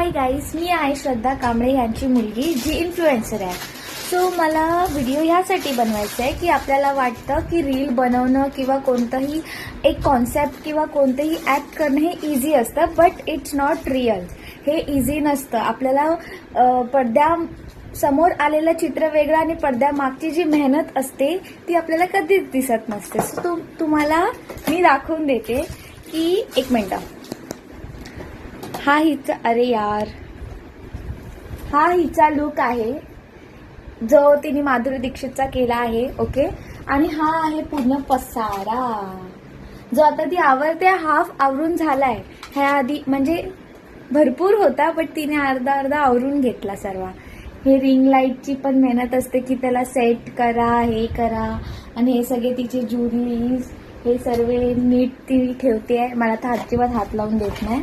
Hi guys, मी आहे श्रद्धा कांबळे यांची मुलगी जी इन्फ्लुएन्सर आहे. सो मला व्हिडिओ ह्यासाठी बनवायचा आहे की आपल्याला वाटतं की रील बनवणं किंवा कोणतंही एक कॉन्सेप्ट किंवा कोणतंही ॲक्ट करणं हे इझी असतं, बट इट्स नॉट रिअल. हे इझी नसतं. आपल्याला पडद्या समोर आलेलं चित्र वेगळं आणि पडद्यामागची जी मेहनत असते ती आपल्याला कधीच दिसत नसते. सो तुम्हाला मी दाखवून देते की एक मिनटं. हा हिचा लुक आहे जो तिने माधुरी दीक्षितचा केला आहे. ओके. आणि हा आहे पूर्ण पसारा जो आता ती आवरते. हाफ आवरून झालाय. ह्या आधी म्हणजे भरपूर होता, बट तिने अर्धा आवरून घेतला सर्व. हे रिंग लाईटची पण मेहनत असते की त्याला सेट करा, हे करा, आणि हे सगळे तिचे ज्युरीज हे सर्व नीट ती ठेवते आहे. मला तर अजिबात हात लावून देत नाही.